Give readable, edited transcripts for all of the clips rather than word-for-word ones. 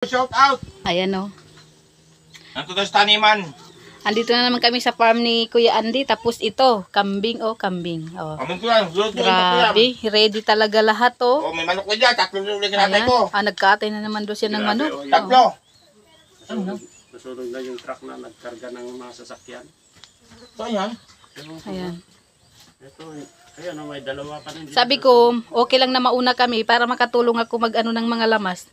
Shout out! Ayan o. Nandito tayo sa taniman. Andito na naman kami sa farm ni Kuya Andy. Tapos ito, kambing o kambing. Oh. Amin ko yan. Grabe, ready talaga lahat o. Oh, may manok na dyan. Tatlo ulit kinatay ko. Nagkatay na naman doon siya ng manok. Tatlo. Nasunod na yung truck na nagkarga ng mga sasakyan. Saan yan? Ayan. Ito, ayan, may dalawa pa rin. Sabi ko, okay lang na mauna kami para makatulong ako mag-ano ng mga lamas.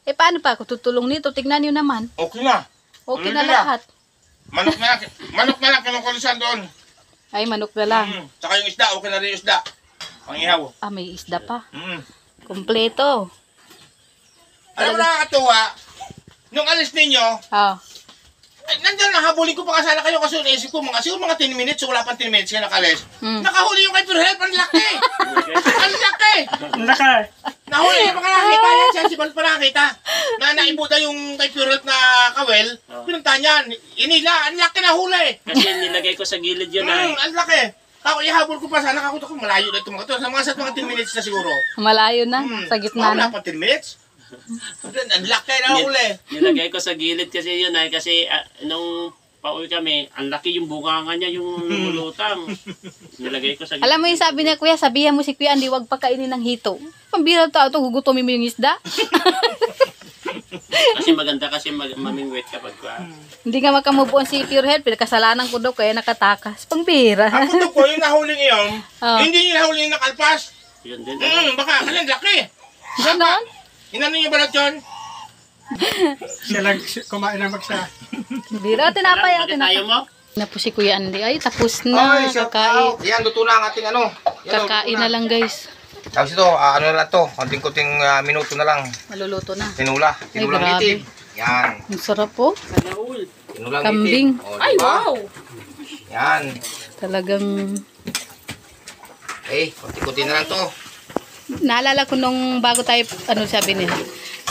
Eh paano pa ako tutulong nito? Tignan nyo naman. Okay na. Okay na lahat. Manok na lang kinukulisan doon. Ay, manok na lang. Tsaka yung isda, okay na rin yung isda. Pangihaw. Ah, may isda pa. Mm. Kompleto. Alam mo nakakatuwa, nung alis ninyo, Ah. nandiyan nahabulin ko pa kasala kayo kasi naisip ko siguro mga 10 minutes, so wala pang 10 minutes kaya nakalis. Nakahuli yung kay Pure Help, ang laki! Ang laki! Nahuli yung mga nakita yan, sensible pa nakita. Na naibuta yung kay Pure Help na kawel, pinunta niya, inila, ang laki na huli! Kasi nilagay ko sa gilid yun ay. Ang laki! Ako ihabol ko pa sana, ako malayo na ito mga to. Sa mga 10 minutes na siguro. Malayo na. Sa gitna na. Wala pang 10 minutes. Ang laki na huli. Nilagay ko sa gilid kasi yun ay. Kasi nung pauwi kami, ang laki yung bunganga niya, yung lumulutang. Nilagay ko sa gilid. Alam mo yung sabi niya, Kuya, sabihan mo si Kuya Andy, huwag pakainin ng hito. Pambira to, gugutomin mo yung isda. Kasi maganda kasi mamingwit kapag Hindi nga makamove on si Pure Health, pinakasalanan ko daw kaya nakatakas. Pambira. Ako to po, yung nahuli ngayon, hindi yung nahuli yung nakalpas. yun din. Baka kasi ang laki. Ganon? Inano niyo ba na yun? Siya lang kumain ng magsa. Bira, tinapay ako. Bakit tayo mo? Na po si Kuya Andy. Ay, tapos na. Kakain. Yan, luto na ang ating ano. Kakain na lang, guys. Tapos ito, ano na lang to, konting-kunting minuto na lang. Maluluto na. Tinulang grabe. itim. Yan, Ang sarap po. tinulang Kambing. itim. O, diba? Yan. Talagang... Konti-kunti na lang to. Naalala ko nung bago tayo, ano sabi nila,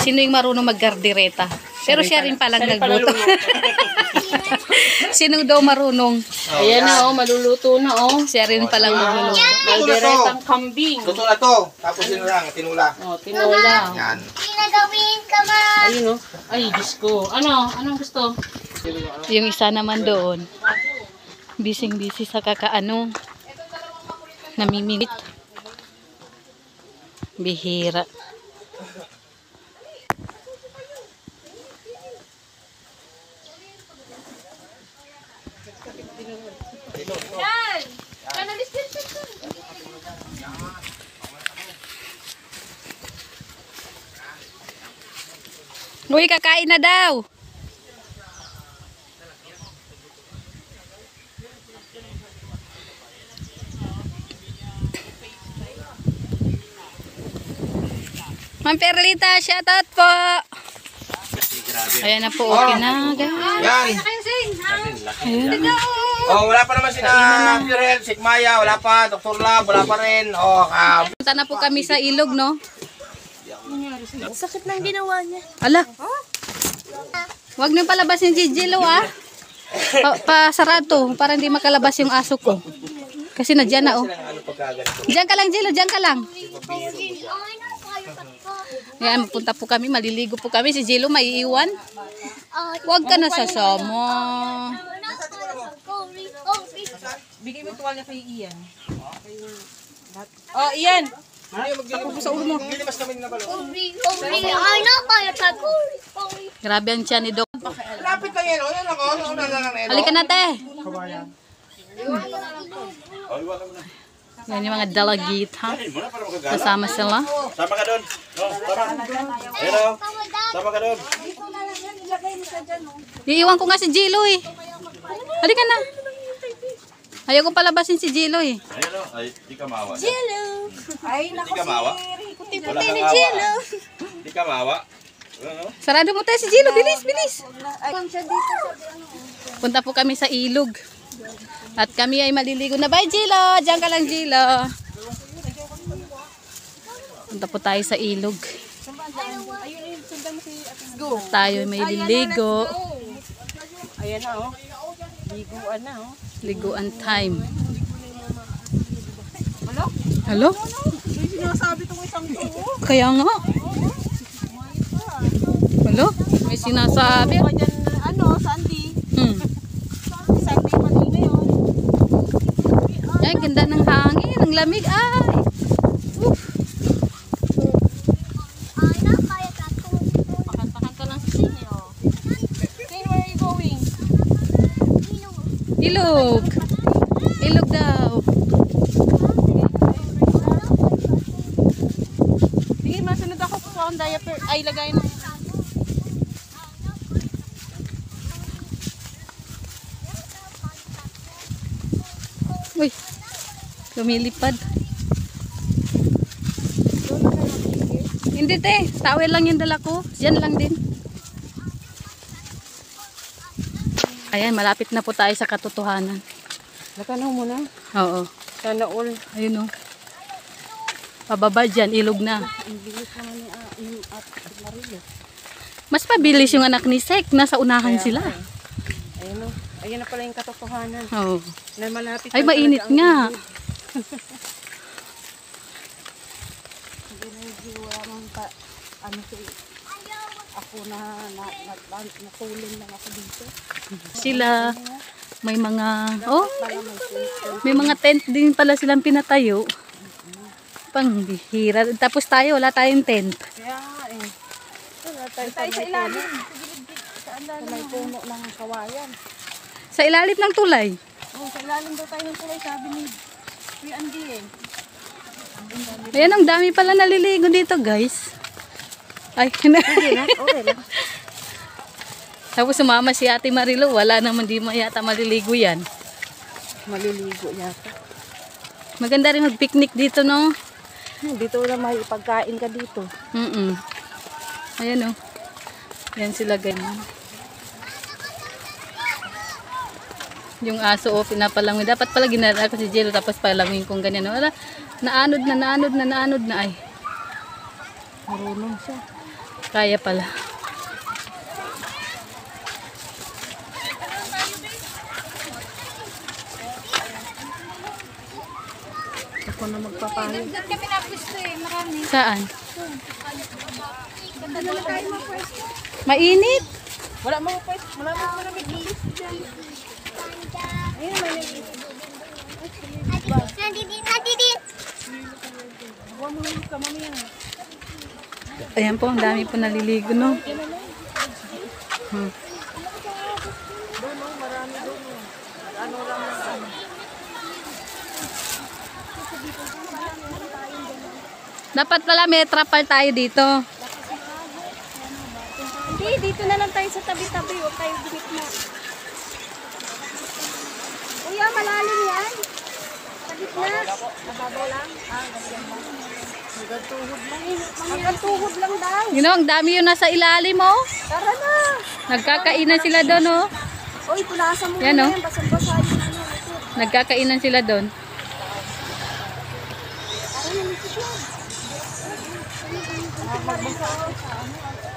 sino yung marunong maggardireta? Pero siya rin palang nagluto. Sino daw marunong? Ayan na oh, maluluto na oh. Siya rin palang magluluto. Kalderetang kambing. Luto na to. Tapos tinula. Oh, tinola. Yan. Ayun oh. Ay, Diyos ko. Anong gusto? Yung isa naman doon, bising-busy sa kakaano, namimingit. Bihira. Uy, kakain na daw. Ma'am Perlita, shoutout po. Ayan na po, okay na. Yan. Wala pa naman sila Pure Health, Sigmaya, wala pa. Dr. Lab, wala pa rin. Punta na po kami sa ilog, no? Sakit ng ginawa niya. Ala. Huwag niyo palabasin si Jilo, ah. Pasarado, para hindi makalabas yung aso ko. Kasi na dyan na, oh. Diyan ka lang, Jilo, diyan ka lang. Yan, punta po kami, maliligo po kami. Si Jilo maiiwan. Huwag ka na sasama. Bigay mo tuwalya kay Ian. Oh, Ian. Takbo po sa ulo mo. Grabe ang tiyan ni Doc. Lapit lang yan. Halika na, te. Yan yung mga dalagit, ha? Kasama sila. Sama ka doon. Hello. Sama ka doon. Iiwan ko nga si Jilo, eh. Halika na. Ayaw ko palabasin si Jilo, eh. Ayun, ay, di ka mawa. Jilo. Ay, naku Di ka mawa. puti-puti ni Jilo. Di ka mawa. Sarado mo tayo si Jilo. Bilis, bilis. Punta po kami sa ilog. At kami ay maliligo na. Bye, Jilo. Diyan ka lang, Jilo. Punta po tayo sa ilog. Tayo ay may liligo. Ayan na oh. Liguan na oh. Liguan time. Hello? Sinasabi itong isang to. Kaya nga. Hello? May sinasabi. Ano dyan, ano, Sandy? Sandy pati ngayon. Ay, ganda ng hangin. Ang lamig. Ay. Oof. Pakan-pakan ka lang sa sini, oh. Hey, where are you going? Ilog. Ilog daw. Sige, masunod ako po ang diaper. Ay, lagay na. Uy. Lumilipad. Hindi te. Towel lang yung dala ko. Yan lang din. Ayan, malapit na po tayo sa katotohanan. Nakanaw mo na. Oo. Sana all. Ayun o. Pababa dyan, ilog na. Mas mabilis yung anak ni Sek. Nasa unahan sila. Ayun, oh. Ayun na pala yung katotohanan. Oo. Na malapit Ay, na mainit talaga ang nga. ilog. Hindi na wala mang pa, ano ako natulong lang ako dito. Sila, may mga, may mga tent din pala silang pinatayo. Pangbihira. Tapos tayo, wala tayong tent. Kaya eh. Wala tayo sa ilalim. Sa may puno ng kawayan. Sa ilalim ng tulay. Oh, sa ilalim daw tayo ng kulay, sabi ni Kuya Andy eh. Ayan, ang dami pala naliligo dito, guys. Ay, Okay na? Okay na. tapos sumama si Ate Marilo. Wala naman, di mo yata maliligo yan. Maliligo yata. Maganda rin mag-picnic dito, no? Dito na may pagkain ka dito. Ayan, oh. Yan sila, ganyan. Yung aso, oh, pinapalangoy. Dapat pala ginala ko si Jello, tapos palangoyin kong ganyan. Wala, naanod na, ay. Marunong siya. Kaya pala. Ako na magpapalit. Saan? Mainit. Wala mo pwes. Wala mo malamig. Ayun, may nagigit. Huwag mo ka mamaya. Ayan po, ang dami po naliligo, no? Dapat pala may trapal tayo dito. Hindi, dito na lang tayo sa tabi-tabi. Huwag tayo gumit na. Kuya, malalim yan. Sa gitna. Mababaw lang. Ganyan lang. Hanggang tuhod lang. Hanggang tuhod lang daw. You know, ang dami yun nasa ilalim, oh. Tara na. Nagkakainan sila doon, oh. Uy, punasan mo Yan, muna oh. yan. Basang-basa yung ano. Nagkakainan sila doon.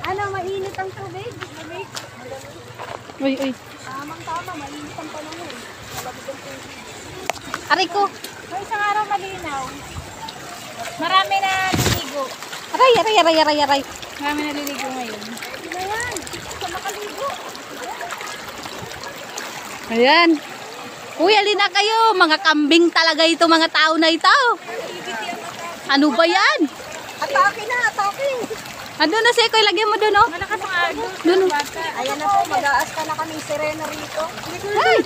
Ano, mainit ang tubig? Uy, uy. Tamang-tama, mainit ang panahon. Malamig ang tubig. Aray ko. So, isang araw malinaw. Marami na naliligo. Aray. Marami na naliligo ngayon. Ano yan? Sa makaligo. Ayan. Uy, alina kayo. Mga kambing talaga ito, mga tao na ito. Ano ba yan? Atake na, atake. Ano na, Sekoy? Lagyan mo doon, oh. Malakas ang agos. Doon, oh. Ayan na po, mag-aas ka na kami sirena rito. Ay!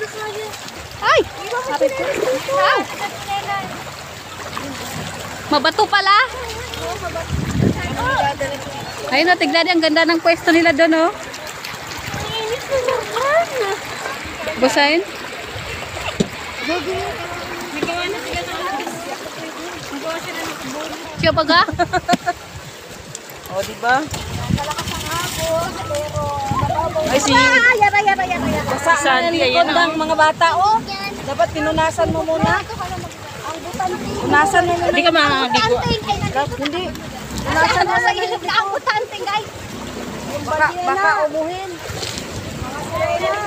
Ay! Sabi ko. Ay! Mabato pala. Ayun, oh, tignan niya. Ang ganda ng pwesto nila doon, oh. Busain? Siya ba ka? O, diba? Malakas ang agos, pero mababaw. Ay, si... Yara. Basa na ng likod ng mga bata, oh. Dapat pinunasan mo muna. Ang butante. Punasan mo muna. Hindi ka makakaligo. Hindi. Punasan mo sa ilog na ang butante, guys. Baka umuhin. Mga sirena.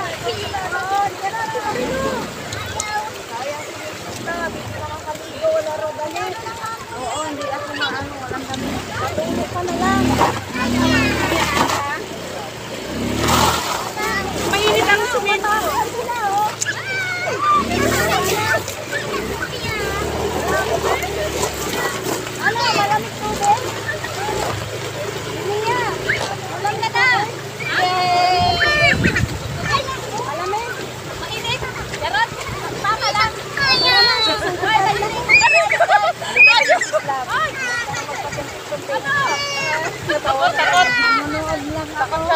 Wala ro damit. Oo, hindi ako maano, walang damit. Matulog ka na lang.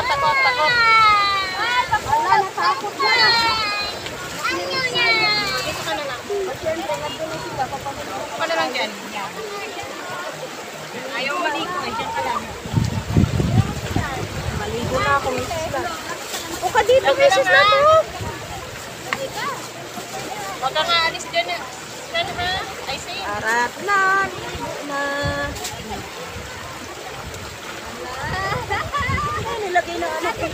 takot. Wala, natakot na. Dito ka na lang. Siyempre, nandun na sila. Papagulo ka na lang dyan. Ayaw maligo eh. Diyan ka lang. Maligo na ako, misis na. O ka dito, misis na to. Huwag ka nga alis dyan na. Saan ha? Ay, sa'yo. Arat na, ligo na. Ay, nilagay na anak ko.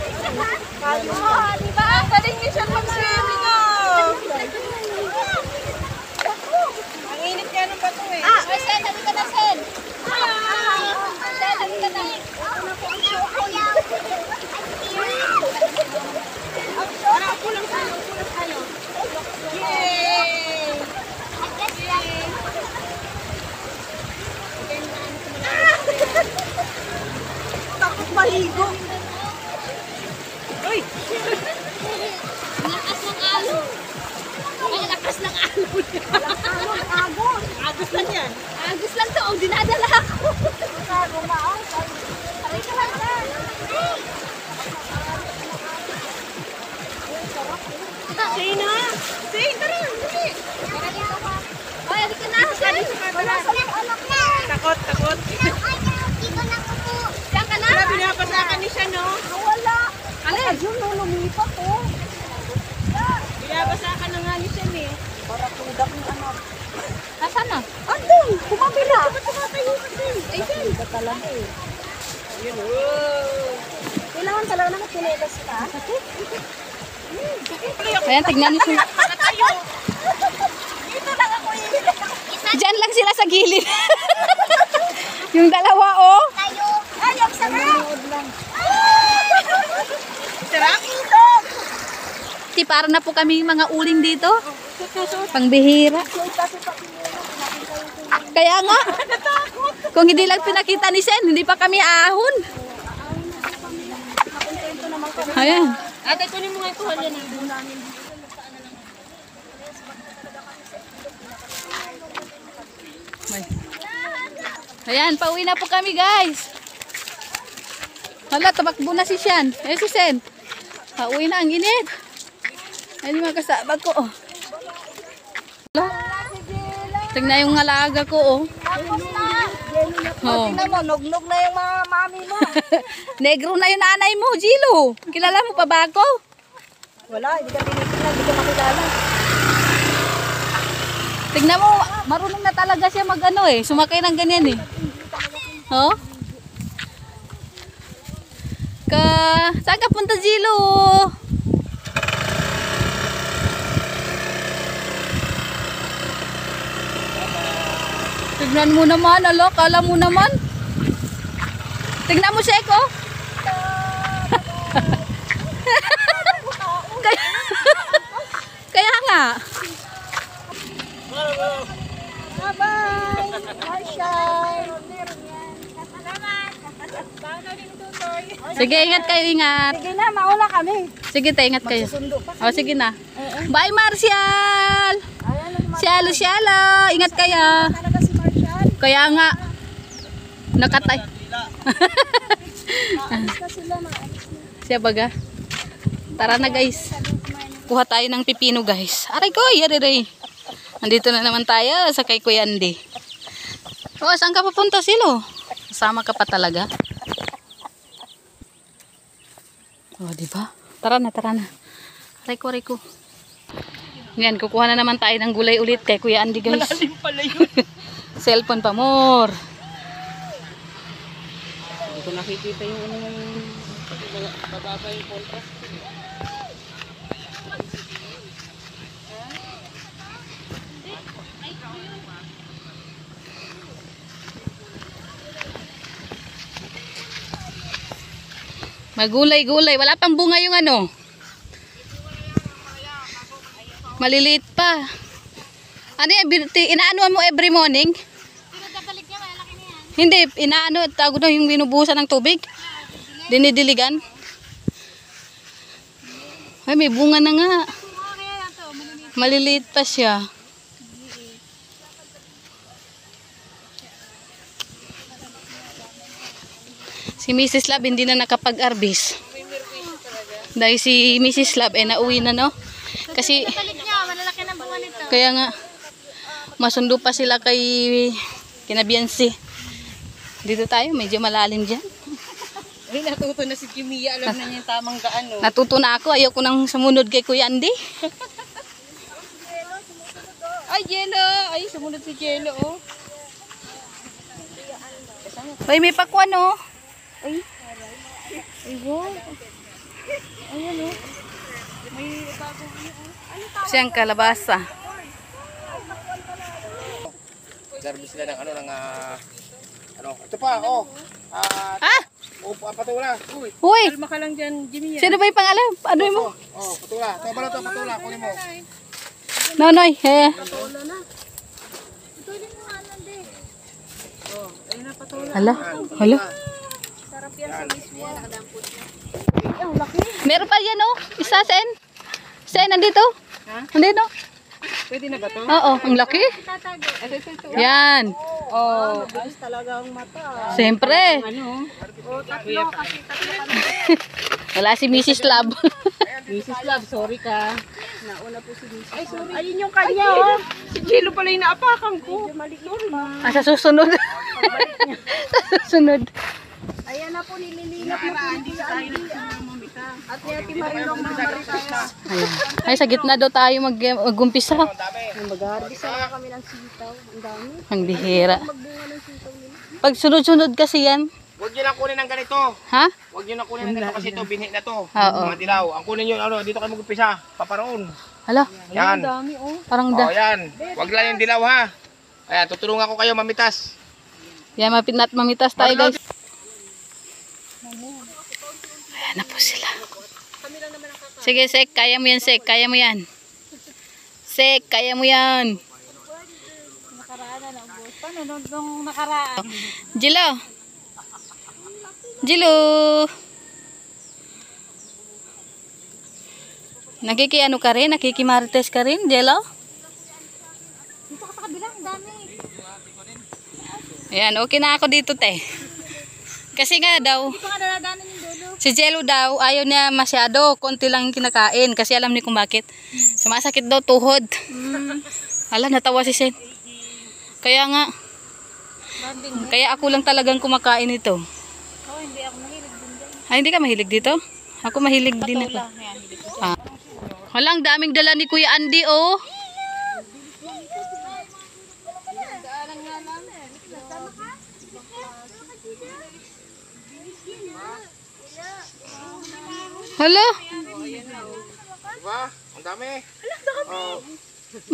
Kayo mo, di ba? Galing niyo siya mag-swimming, oh. Ang init niya ng bato eh. Ay, Sen, dali ka na, Sen. Sen, dali ka na. Parang kulang tayo. Yay! Takot maligo. Uy! Lakas ng alo. Ang lakas ng alo. Agos. Agos lang yan. Agos lang to. Dinadala ako. Aray ka lang yan. Sina! Sina, tara! Dali! Ay, halika na. Sen. Wala sa anak niya. Takot. Diyan ka na. Wala, binabasakan ni siya, no? Wala. Alin? Yun, no, lumipat, oh. Binabasakan na nga ni siya, eh. Para tudak ng anak. Asan na? Andun! Kumabila! Ba't tumatayo kasi? Ay, din! Ba talaga, eh. Ayun, oh. Kailangan talaga naman kinelas ka. Ayan, tignan niyo siya. Dito lang ako, eh. Diyan lang sila sa gilid. Yung dalawa, oh. Ay, ang sarap! Sarap ilog! Para na po kami mga uling dito. Pangbihira. Kaya nga. Kung hindi lang pinakita ni Sen, hindi pa kami ahon. Ayan. Ate, kunin mo nga yung kuhan yan. Ayan, pauwi na po kami, guys. Hala, tabakbo na si Sian. Eh, si Sen. Pauwi na, ang init. Ayan yung mga kasabag ko, oh. Hala. Tingnan yung alaga ko, oh. Oh. Tingnan mo, nugnog na yung mga mami mo. Negro na yung nanay mo, Jilo. Kilala mo pa ba ako? Wala, hindi ka tinitingnan, hindi ka makilala. Tingnan mo, marunong na talaga siya mag-ano eh. Sumakay ng ganyan eh. Oh? Saan ka punta, Jilo? Tignan mo naman, alo, kala mo naman. Tignan mo, Seko. Kaya nga. Bye-bye! Marshall! Sige, ingat kayo, ingat. Sige na, mauna kami. Sige, ingat kayo. Sundo pa. O, sige na. Bye, Marcial! Sialo. Ingat kayo. Talaga si Marshall. Kaya nga, nakatay. Maalis na sila, maalis na. Siya baga. Tara na, guys. Kuha tayo ng pipino, guys. Aray ko, yariray. Andito na naman tayo sa kay Kuya Andy. O, saan ka papunta, Silo? Kasama ka pa talaga. O, diba? Tara na. Aray ko. Yan, kukuha na naman tayo ng gulay ulit kay Kuya Andy, guys. Malalim pala yun. Cellphone pa more. Hindi ko nakikita yung ano yung bababa yung contrast. Magulay-gulay. Wala pang bunga yung ano. Maliliit pa. Ano yan? Inaano mo every morning? Hindi. Inaano. Tago na yung binubuhusan ng tubig. Dinidiligan. Ay, may bunga na nga. Maliliit pa siya. Si Mrs. Lab hindi na nakapag-arbis. Dahil si Mrs. Love ay nauwi na, no? Kasi, kaya nga, masundo pa sila kay Kinabiansi. Dito tayo, medyo malalim dyan. Ay, natuto na si Kimiya. Alam na niya yung tamang gaano. Natuto na ako, ayaw ko nang sumunod kay Kuya Andy. Ay, Jello. Ay, sumunod si Jello, oh. Hoy, may pakwan, oh. Ay, wow. Ayan, oh. Siyang kalabasa. Garbi sila ng ano, ito pa, oh. Ah! Patula. Uy, Uy! Kalma ka lang dyan, Jimmy. Sino ba yung pangalan? Ano mo? patula. Ito pala ito, patula. Kunin mo. Nonoy, eh. Hala, hala. Meron pa yan, oh. Isa, Sen. Sen, nandito. Nandito. Pwede na ba to? Oo, ang laki. Yan. Oh, bilis talaga ang mata. Siyempre. Ano? Wala si Mrs. Love. Mrs. Love, sorry ka. Nauna po si Mrs. Ay, sorry. Ayun yung kanya, oh. Si Jello pala yung naapakan ko. Sorry, ma. Sa susunod. Sa susunod. Ayan na po, nililinap na po ni At ni Ate Marilong tayo. Ayan. Ay, sa gitna daw tayo mag-umpisa. Mag-harvest na kami ng sitaw. Ang dami. Ang bihira. Magbunga ng sitaw nila. Pag sunod-sunod kasi yan. Huwag nyo lang kunin ng ganito. Ha? Huwag nyo lang kunin ng ganito kasi ito, binhi na to. Oo. Mga dilaw. Ang kunin nyo, ano, dito kayo mag-upisa. Paparoon. Hala, Yan. Ang dami, oh. parang Oh, yan. Huwag lang yung dilaw, ha. Ayan, tutulungan ko kayo mamitas. Yan, mamitas tayo, guys. Ayan na po sila. Sige, Sek, kaya mo yan, Sek. Kaya mo yan. Sek, kaya mo yan. Paano nung nakaraan? Jilo. Jilo. Nakikiano ka rin? Nakikimarites ka rin, Jelo? Dito ka sa kabilang, dami. Ayan, okay na ako dito, te. Kasi nga daw, Dito ka dadaanan yung dulo. si Jello daw, ayaw niya masyado. Konti lang yung kinakain. Kasi alam niyo kung bakit. Sumasakit daw tuhod. Ala, natawa si Sen. Kaya nga, kaya ako lang talagang kumakain ito. Oh, hindi ako mahilig din dyan. Ay, hindi ka mahilig dito? Ako mahilig din ako. Ah. Walang daming dala ni Kuya Andy, oh. Hala, Diba? Ang dami. Oh,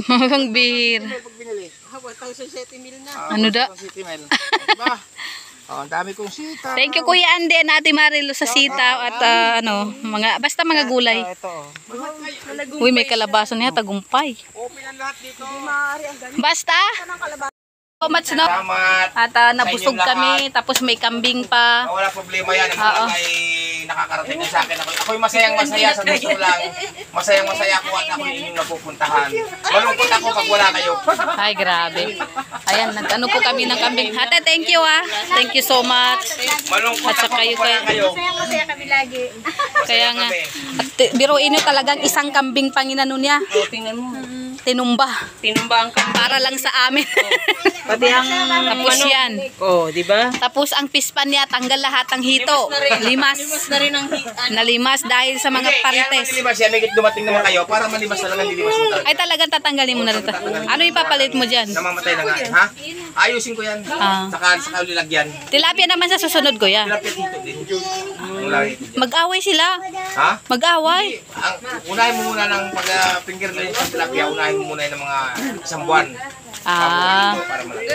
mga beer. pag binili. 1,070 na. Ano da? City Mel. Diba? Oh, ang dami kong sita. Thank you Kuya Andy and Ate Marilo sa sitaw at ano, basta mga gulay. Ito. Uy, may kalabasan niya, tagumpay. Open ang lahat dito. Basta? So much, no? Salamat. At nabusog kami, tapos may kambing pa. Wala problema yan. Ang Oo. mga ay nakakarating din sa akin. Ako'y masayang-masaya sa gusto lang. Masayang-masaya ako at ako inyong napupuntahan. Malungkot ako pag wala kayo. Ay, grabe. Ayan, nag-ano po kami ng kambing. Ate, thank you ah. Thank you so much. Malungkot At ako saka pag kayo wala kayo. Masaya kami lagi. Kaya nga. At biruin nyo talagang isang kambing panginano niya. Tingnan mo. Tinumba. Tinumba ang Para lang sa amin. Pati ang Tapos yan. Oh, di ba? Tapos ang pispan niya, tanggal lahat ang hito. Limas. Na rin ang Nalimas dahil sa mga parites. Malibas yan. May dumating naman kayo para malibas na lang ang dilimas mo talaga. Ay talagang tatanggalin mo na rito. Ano ipapalit mo dyan? Namamatay na nga. Ha? Ayusin ko yan. Ah. Saka lilagyan. Tilapia naman sa susunod ko yan. Tilapia dito din. Ang lagi ko dyan. Mag-away sila. Ha? Mag-away. Unahin mo muna ng pag-finger na yung tilapia. Unahin mo muna ng mga isang buwan. Ah. Para malaki.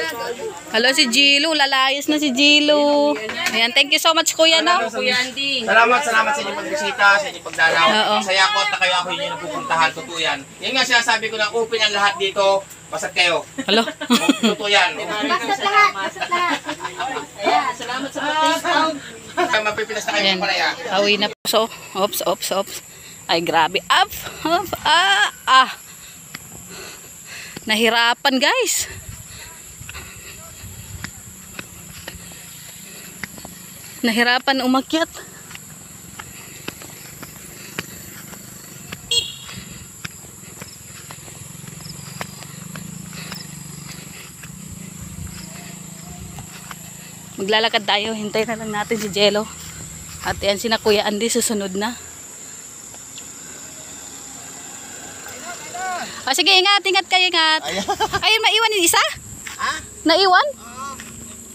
Hello si Jilo. Lalayas na si Jilo. Ayan, thank you so much kuya no. Kuya Andy. Salamat sa inyong pagbisita, sa inyong pagdalaw. Oo. Masaya ako at kayo ako yung napupuntahan. Totoo yan. Yan nga sinasabi ko na open ang lahat dito. Basta't kayo. Hello. Totoo yan. Basta't lahat, basta't lahat. Salamat sa pagtitawag. Mapipilas na kayo Ayan. ng palaya. Awi na po. So, ops. Ay, grabe. Up. Nahirapan, guys. Nahirapan umakyat. Maglalakad tayo. Hintay na lang natin si Jello. At yan, sina Kuya Andy susunod na. Sige, ingat kayo, ingat. Ayun, maiwan yung isa? Ha? Naiwan?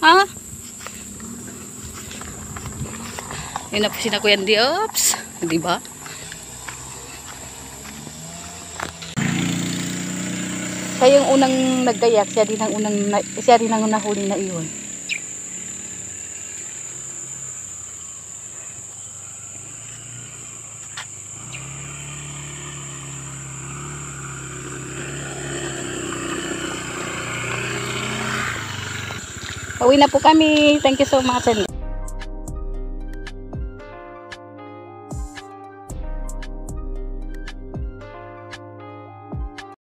Ha? Yun na po sina Kuya Andy. Oops. Diba? Siya yung unang naggayak. Siya din ang nahuling na iwan. Pauwi na po kami. Thank you so much.